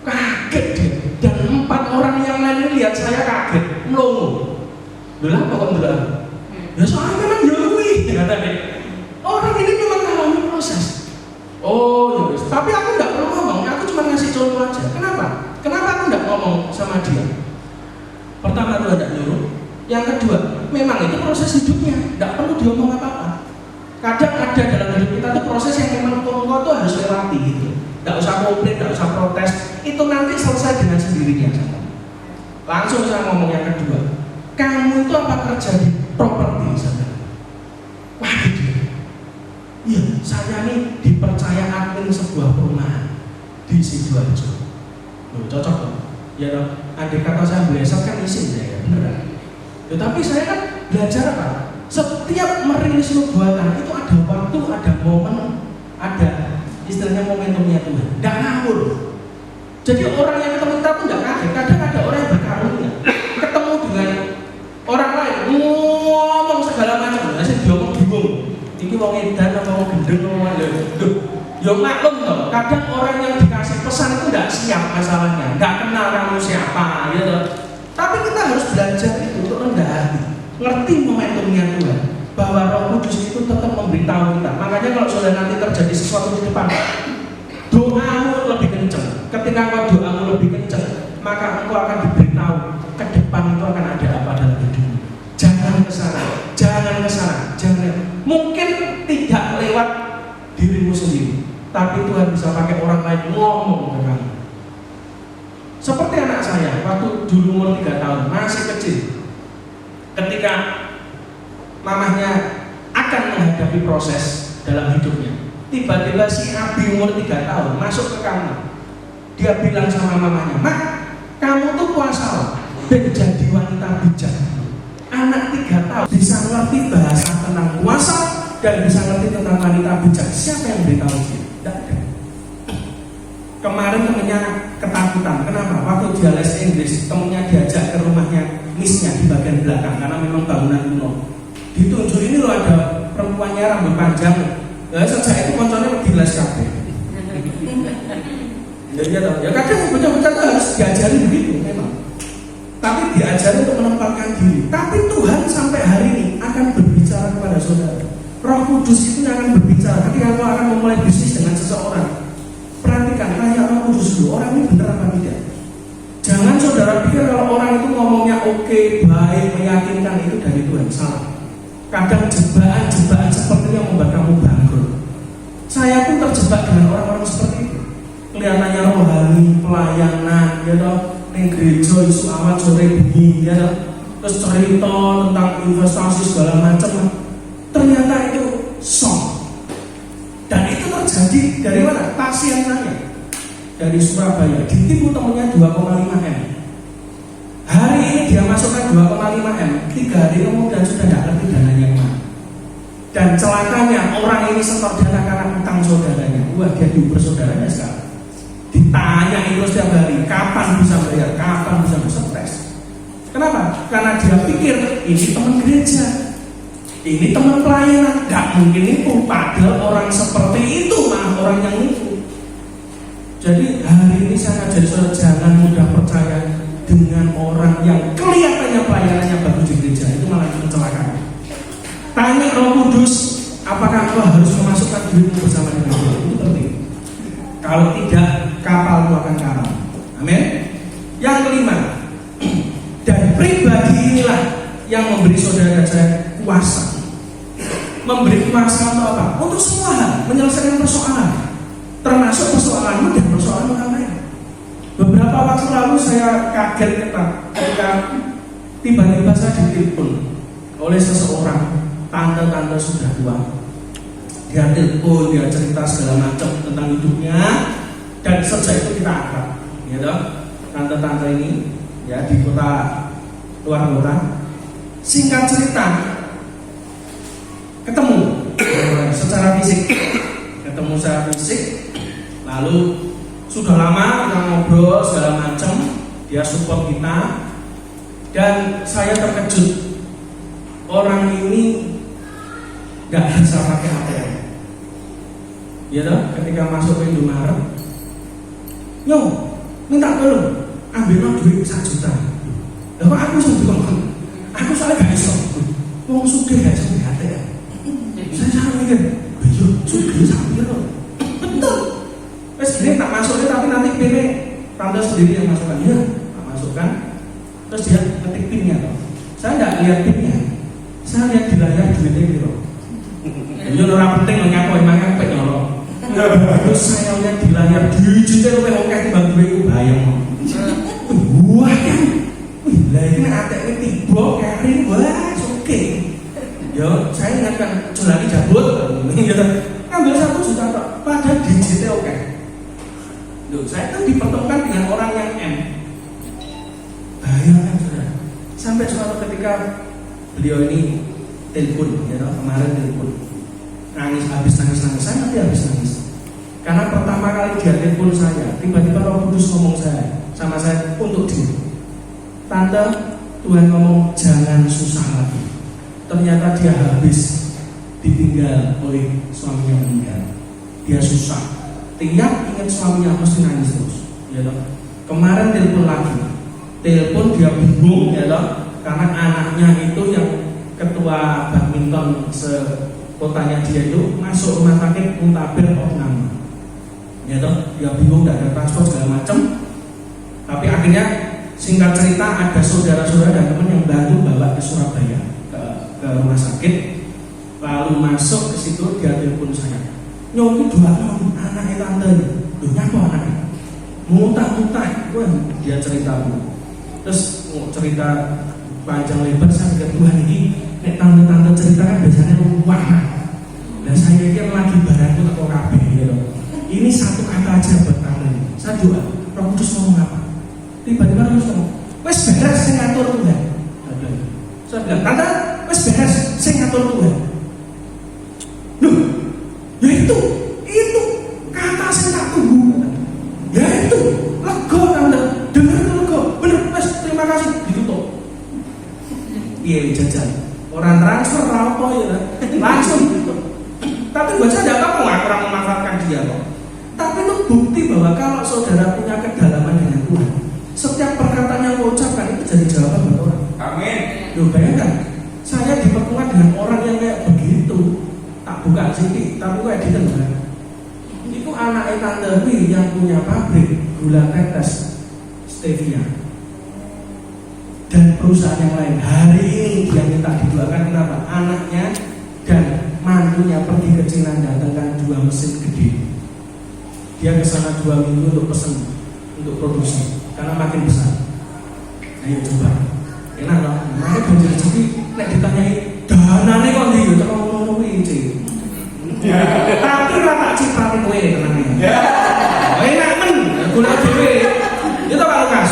Kaget dia. Dan 4 orang yang lain lihat saya kaget, melongo. Belah apa kok belah? Ya soalnya memang Yahweh, kata dia. Orang ini memang mengalami proses. Oh ya, tapi aku nggak perlu ngomong, aku cuma ngasih contoh aja. Kenapa aku nggak ngomong sama dia? Pertama Tuhan tidak nyuruh. Yang kedua, memang itu proses hidupnya, tidak perlu diomong apa-apa. Kadang ada dalam hidup kita tuh proses yang memang kau tuh harus lewati gitu. Tidak usah komplain, tidak usah protes. Itu nanti selesai dengan sendirinya. Langsung saya ngomong yang kedua. Kamu itu apa kerja di properti, saudara? Wah gitu. Iya, saya ini dipercaya admin sebuah perumahan di Sidoarjo. Loh, cocok loh. Ya loh, andai kata saya besok kan izin saya, beneran. Tapi saya kan belajar apa? Setiap merilis nubuatan itu ada waktu, ada momen, ada istilahnya momentumnya Tuhan. Tidak ngawur. Jadi orang yang ketemu kita pun tidak kaget. Kadang ada orang yang berkarunia ketemu dengan orang lain ngomong segala macam. Saya diomong bingung. Ini wong edan apa wong gendeng apa ya maklum toh. Kadang orang yang dikasih pesan itu tidak siap masalahnya, tidak kenal kamu siapa, ya toh. Tapi kita harus belajar itu untuk rendah hati, ngerti momentumnya Tuhan, bahwa Roh Kudus itu tetap memberitahu kita. Makanya kalau sudah nanti terjadi sesuatu di depan, doamu lebih kencang. Ketika doamu lebih kencang, maka engkau akan diberitahu ke depan itu akan ada apa dalam hidupmu. Jangan ke sana, jangan ke sana, jangan. Mungkin tidak lewat dirimu sendiri, tapi Tuhan bisa pakai orang lain ngomong ke kamu. Seperti anak saya, waktu dulu umur 3 tahun, masih kecil. Ketika mamahnya akan menghadapi proses dalam hidupnya, tiba-tiba si Abi umur 3 tahun masuk ke kamar. Dia bilang sama mamanya, "Mak, kamu tuh puasa dan jadi wanita bijak." Anak 3 tahun bisa ngerti bahasa tentang puasa dan bisa ngerti tentang wanita bijak. Siapa yang beritahu dia? Tidak ada. Kemarin temennya ketakutan. Kenapa? Waktu dia les Inggris, temennya diajak ke rumahnya misnya di bagian belakang karena memang bangunan kuno. Ditunjuk, ini loh ada perempuannya rambut panjang. Ya sejak itu konconya di les kafe. Ya kadang bocah-bocah harus diajari begitu memang. Tapi diajari untuk menempatkan diri. Tapi Tuhan sampai hari ini akan berbicara kepada saudara. Roh Kudus itu akan berbicara ketika kau akan memulai bisnis dengan seseorang. Perhatikan, tanya Roh Kudus dulu, orang ini benar apa tidak. Jangan saudara pikir kalau orang itu ngomongnya oke, baik, meyakinkan, itu dari Tuhan. Salah. Kadang jebakan-jebakan seperti yang membuat kamu bangkrut. Saya pun terjebak dengan orang-orang seperti itu. Kelihatannya rohani, pelayanan, ya toh, gereja isu amat sore bengi, ya toh, terus cerita tentang investasi segala macam. Ternyata itu song. Dan itu terjadi dari mana? Pasien saya dari Surabaya ditipu temennya 2,5 M. Hari ini dia masukkan 2,5 M, 3 hari kemudian sudah tidak ngerti dananya mana. Dan celakanya orang ini setor dana karena utang saudaranya. Wah, dia diuber saudaranya sekarang. Ditanya itu setiap hari, kapan bisa bayar, kapan bisa stres. Kenapa? Karena dia pikir ini teman gereja, ini teman pelayanan, gak mungkin nipu. Padahal orang seperti itu malah orang yang nipu. Jadi hari ini saya jadi saudara, jangan mudah percaya dengan orang yang kelihatannya pelayanannya bagus di gereja, itu malah kecelakaan. Tanya Roh Kudus, apakah kau harus memasukkan dirimu bersama dengan Tuhan? Itu penting. Kalau tidak, kapalmu akan karam. Amin. Yang kelima, dan pribadi inilah yang memberi saudara saya kuasa. Memberi kuasa untuk apa? Untuk semua hal, menyelesaikan persoalan, termasuk persoalanmu dan persoalan orang lain. Beberapa waktu lalu saya kaget ketika tiba-tiba saya ditelepon oleh seseorang, tante-tante sudah tua. Dia telepon, dia cerita segala macam tentang hidupnya, dan sejak itu kita akrab. Ya toh, tante-tante ini ya di kota luar kota. Singkat cerita, ketemu secara fisik, lalu sudah lama kita ngobrol segala macam, dia support kita, dan saya terkejut. Orang ini nggak bisa pakai ATM. Ya toh, ketika masuk ke Indomaret, yo minta tolong ambil duit 1 juta. Lah kok aku sendiri ngomong, aku soalnya gak bisa. Wong sugih gak bisa ATM. Saya mikir, yo sugih sampai loh. Betul. Terus gini tak masukin, tapi nanti pilih tante sendiri yang masukkan. Ya, tak masukkan. Terus dia ketik pinnya toh. Saya nggak lihat pinnya. Saya lihat di layar duitnya gitu. Itu orang penting mengaku emangnya pengen nyolong. Terus saya lihat di layar duitnya lu pengen kayak bang duitku bayang. Wah kan, lah ini ATM tiba kering, wah oke. Yo, saya ingatkan celani jabut, ambil 1 juta tok, padahal digitnya oke. Loh, saya kan dipertemukan dengan orang yang M. Bayangkan saudara, Sampai suatu ketika beliau ini telepon, ya kemarin telepon, nangis, habis nangis, saya nanti habis nangis. Karena pertama kali dia telepon saya, tiba-tiba Roh Kudus ngomong sama saya untuk dia, Tante, Tuhan ngomong jangan susah lagi. Ternyata dia habis ditinggal oleh suaminya meninggal. Dia susah. Tiap ingat suaminya mesti nangis terus. Ya toh. Kemarin telepon lagi. Telepon dia bingung ya toh, karena anaknya itu yang ketua badminton sekotanya dia itu masuk rumah sakit muntaber opname. Ya toh, dia bingung, tidak ada transport segala macam. Tapi akhirnya singkat cerita ada saudara-saudara dan teman yang bantu bawa ke Surabaya ke rumah sakit. Lalu masuk ke situ dia telepon saya. Nyonya dua anaknya tante, loh nyapa anaknya? Muntah-muntah, wah dia cerita dulu. Terus cerita panjang lebar saya pikir Tuhan ini nek tante-tante cerita kan biasanya luar. Dan saya pikir lagi barangku teko kabeh gitu. Ini satu kata aja buat tante. Saya doa, Roh Kudus ngomong apa? Tiba-tiba Roh Kudus ngomong, wes beres saya ngatur Tuhan. Saya bilang, tante, wes beres saya ngatur Tuhan. Loh, ya itu kata saya tak tunggu. Ya itu, lega tante, dengar itu lega, bener, wes terima kasih, ditutup. Iya jajan, orang transfer apa ya, langsung gitu. Tapi buat saya tidak apa-apa, aku kurang memanfaatkan dia kok. Tapi itu bukti bahwa kalau saudara punya kedalaman dengan Tuhan, setiap perkataan yang kau ucapkan itu jadi jawaban buat orang. Amin. Loh bayangkan, saya dipertemukan dengan orang yang kayak begitu, tak buka sedikit, tapi kayak di tengah. Itu anak tante Wi yang punya pabrik gula tetes stevia dan perusahaan yang lain. Hari ini dia minta didoakan, kenapa? Anaknya dan mantunya pergi ke Cina datangkan 2 mesin gede. Dia ke sana 2 minggu untuk pesen, untuk produksi, karena makin besar. Ayo coba, enak loh. Nanti banjir rezeki, nek ditanyai danane kok ndi yo teko ngono kuwi cik. Tapi ora tak ciprati kowe tenang ya. Enak men, golek dhewe. Itu Pak Lukas.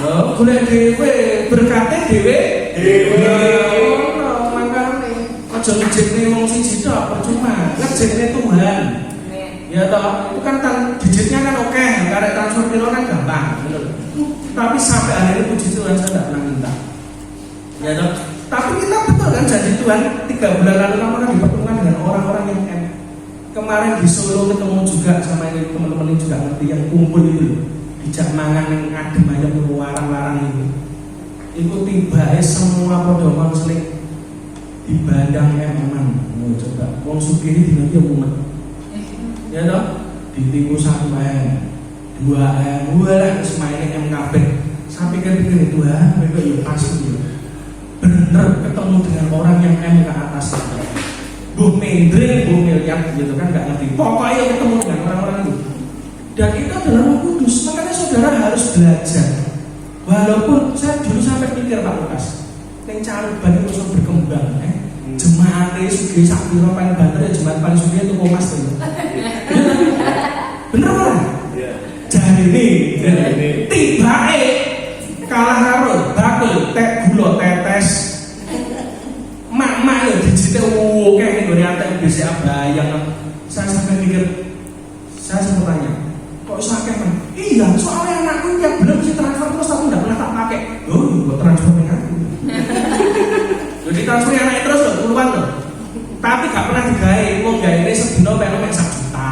Lho, golek dhewe, berkate dhewe. Ono mangkane. Aja ngejekne wong siji tok percuma, ngejekne Tuhan. Ya toh, itu kan digitnya kan oke, karena transfer kilo kan gampang, betul. Tapi sampai hari ini puji Tuhan saya tidak pernah minta. Ya toh, tapi kita betul kan janji Tuhan 3 bulan lalu kamu kan dipertemukan dengan orang-orang yang kemarin di Solo ketemu juga sama ini teman-teman ini juga ngerti yang kumpul itu di Jakmangan yang adem ayam warang-warang itu. Itu tiba semua podo seling di bandang eman. Mau coba, wong sugih ini dinanti umat. Ya toh, ditipu 1 M, 2 M, walah semaine M kabeh. Saya pikir-pikir Tuhan, mereka ya pasti ya. Bener ketemu dengan orang yang M ke atas. Buh mendring, buh miliar gitu kan nggak ngerti. Pokoknya ketemu dengan orang-orang itu. Dan itu adalah Roh Kudus. Makanya saudara harus belajar. Walaupun saya dulu sampai pikir Pak Lukas, yang Caruban itu terus berkembang. Jemaat sugih sak pira paling banter ya jemaat paling sugih itu Komas tuh. Bener kan? Iya. Jadi ini tibake kalah karo bakul tek gula tetes. Mak-mak ya dijite oke ngene atek bisa bayang. Saya sampai mikir, saya sempat tanya, kok iso akeh men? Iya, soalnya anakku yang belum si transfer terus aku enggak pernah tak pakai. Oh, buat transfer ning aku. Jadi transfer anak terus loh, puluhan loh. Tapi gak pernah digawe, wong gawe ini sedina pengen 1 juta.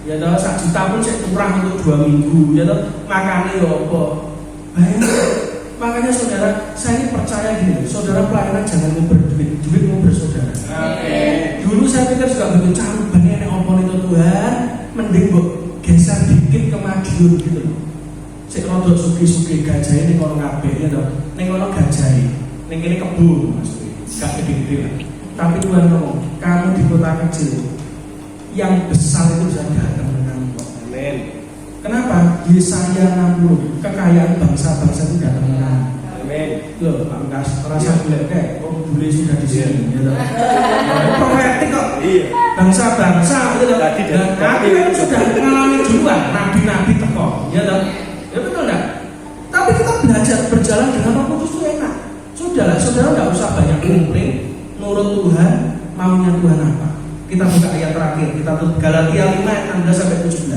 Ya toh 1 juta pun sik kurang untuk 2 minggu. Ya toh makane yo apa? Makanya saudara, saya ini percaya gini, saudara pelayanan jangan mau berduit, duit mau bersaudara. Dulu saya pikir juga begitu Caruban nek opo itu Tuhan, mending mbok geser dikit ke Madiun gitu loh. Sik rada sugih-sugih gajahe ning kono kabeh ya toh. Ning kono gajahe. Ning kene kebun maksudnya, gak gede-gede lah. Tapi Tuhan ngomong, kamu di kota kecil, yang besar itu bisa datang dengan kok. Amin. Kenapa? Yesaya 60, kekayaan bangsa-bangsa itu datang dengan. Amin. Loh, Pak Lukas, rasa boleh oh bule sudah di sini. Ya, profetik kok. Iya. Bangsa-bangsa itu tadi dan Nabi kan sudah mengalami duluan, nabi-nabi teko, ya toh. Ya betul enggak? Tapi kita belajar berjalan dengan Roh Kudus itu enak. Sudahlah, saudara nggak usah banyak komplain, nurut Tuhan, maunya Tuhan apa. Kita buka ayat terakhir, kita tutup Galatia 5 ayat 16 sampai 17.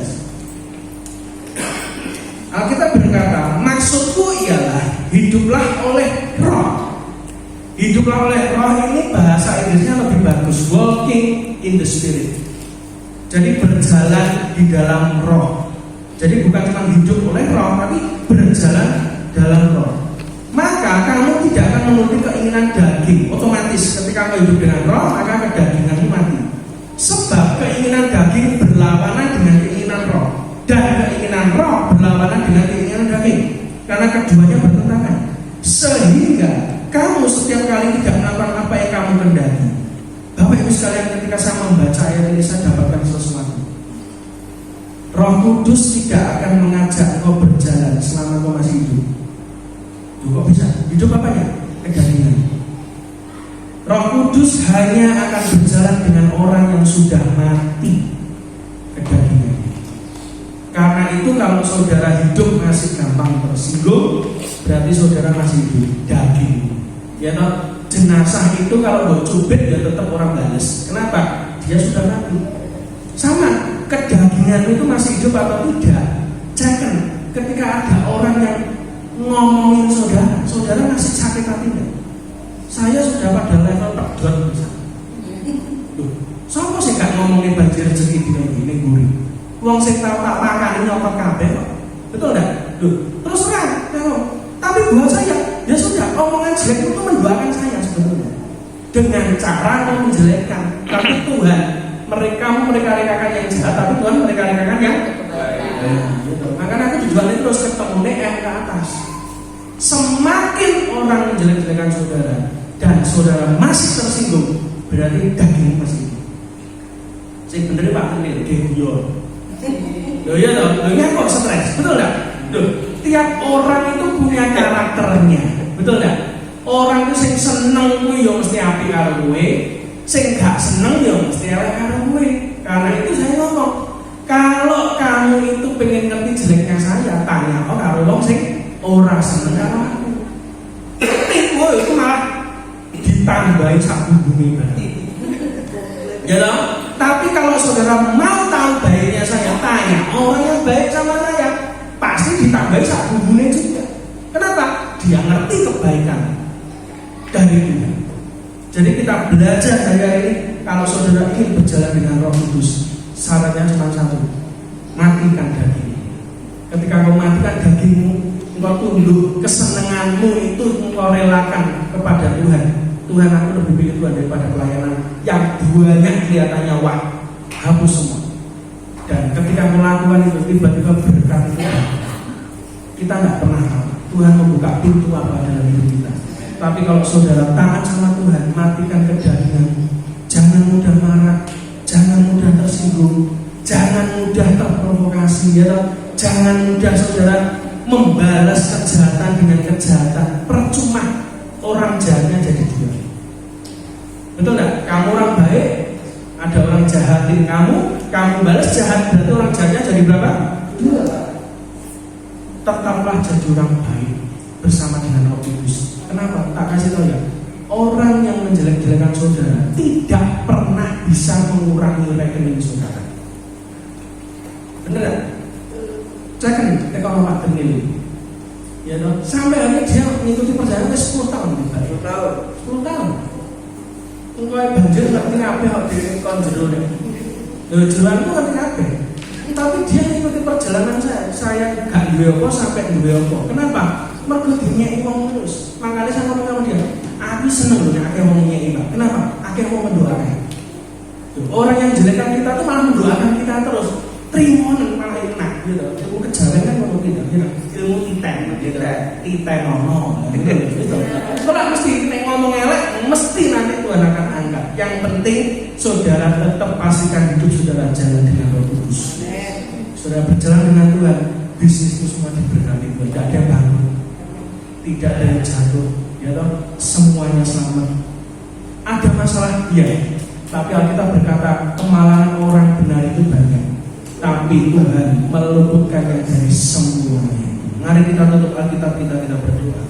Alkitab berkata, maksudku ialah hiduplah oleh roh. Hiduplah oleh roh ini bahasa Inggrisnya lebih bagus, walking in the spirit. Jadi berjalan di dalam roh. Jadi bukan cuma hidup oleh roh, tapi berjalan dalam roh. Maka kamu tidak akan menuruti keinginan daging. Otomatis ketika kamu hidup dengan roh, maka kedaginganmu mati. Sebab keinginan daging berlawanan dengan keinginan roh, dan keinginan roh berlawanan dengan keinginan daging, karena keduanya bertentangan. Sehingga kamu setiap kali tidak melakukan apa yang kamu kehendaki. Bapak Ibu sekalian, ketika saya membaca ayat ini, saya dapatkan sesuatu. Roh Kudus tidak akan mengajak engkau berjalan selama engkau masih hidup. Kok bisa? Hidup apa ya? Kedagingan. Roh Kudus hanya akan berjalan dengan orang yang sudah mati kedagingan. Karena itu kalau saudara hidup masih gampang tersinggung, berarti saudara masih hidup daging. Ya toh, jenazah itu kalau mau cubit ya tetap orang bales. Kenapa? Dia sudah mati. Sama, kedagingan itu masih hidup atau tidak? Cekkan. Ketika ada orang yang ngomongin saudara, saudara masih sakit hati enggak? Saya sudah pada level pedot misalnya. Sopo sih gak ngomongin banjir rezeki ini gurih. Wong sing tak makan nyopot kabeh kok. Betul enggak? Terus terang, tapi buat saya, ya sudah, omongan jelek itu mendoakan saya sebetulnya. Dengan cara menjelekkan. Tapi Tuhan mereka-rekakan yang jahat, tapi Tuhan mereka-rekakan yang gitu. Makanya aku tujuannya terus ketemu yang ke atas. Semakin orang menjelek-jelekan saudara dan saudara masih tersinggung, berarti daging masih hidup. Saya bener Pak Tenil, gebior. Loh iya loh, ini kok stres, betul enggak? Loh, tiap orang itu punya karakternya, betul enggak? Orang itu sing seneng kuwi yo mesti apik karo kowe, sing gak seneng yo mesti elek karo kowe. Karena itu saya ngomong, kalau kamu itu pengen ngerti jeleknya saya, tanya karo wong sing ora seneng karo aku. Kowe itu malah ditambahi sak bumbu berarti. Ya toh? Tapi kalau saudara mau tahu baiknya saya, tanya orang yang baik sama saya, pasti ditambahi sak bumbunya juga. Kenapa? Dia ngerti kebaikan dari Tuhan. Jadi kita belajar dari hari ini, kalau saudara ingin berjalan dengan Roh Kudus, syaratnya cuma satu, matikan daging. Ketika kau matikan dagingmu, engkau tunduk kesenanganmu itu engkau relakan kepada Tuhan. Tuhan, aku lebih pilih Tuhan daripada pelayanan yang banyak kelihatannya wah, hapus semua. Dan ketika melakukan itu tiba-tiba berkat itu, kita nggak pernah tahu Tuhan membuka pintu apa dalam hidup kita. Tapi kalau saudara taat sama Tuhan, matikan kedagingan. Jangan mudah marah, jangan mudah tersinggung, jangan mudah terprovokasi, ya. Jangan mudah saudara membalas kejahatan dengan kejahatan. Percuma orang jahatnya jadi dua. Betul nggak? Kamu orang baik, ada orang jahatin kamu balas jahat, berarti orang jahatnya jadi berapa? Dua. Tetaplah jadi orang baik bersama dengan Roh Kudus. Kenapa? Tak kasih tahu ya. Orang yang menjelek-jelekan saudara tidak pernah bisa mengurangi rekening saudara. Bener nggak? Saya kan ekonomi Pak Tenil. Ya dong. Sampai akhirnya dia mengikuti perjalanan 10 tahun. 10 tahun. Engkau banjir ngerti kabeh kok dhewe kon jero nek. Lho jeroanku ngerti kabeh. Tapi dia mengikuti perjalanan saya gak duwe apa sampai duwe apa. Kenapa? Mergo dinyeki wong terus. Makanya saya ngomong sama dia, aku seneng lho nek akeh wong nyeki, Pak. Kenapa? Akeh wong mendoakan. Orang yang jelekan kita tuh malah mendoakan kita terus. Trimonen malah enak gitu. Ilmu kejawen kan ngono tidak gitu. Ilmu titen gitu. Titen ono gitu. Ora mesti nek ngomong elek mesti nanti Tuhan akan angkat. Yang penting saudara tetap pastikan hidup saudara jalan dengan Roh Kudus. Saudara berjalan dengan Tuhan, bisnis itu semua diberkati Tuhan. Tidak ada bangkrut, tidak ada yang jatuh, ya toh, semuanya selamat. Ada masalah iya, tapi Alkitab berkata kemalahan orang benar itu banyak, tapi Tuhan meluputkannya dari semuanya. Mari kita tutup Alkitab kita berdoa.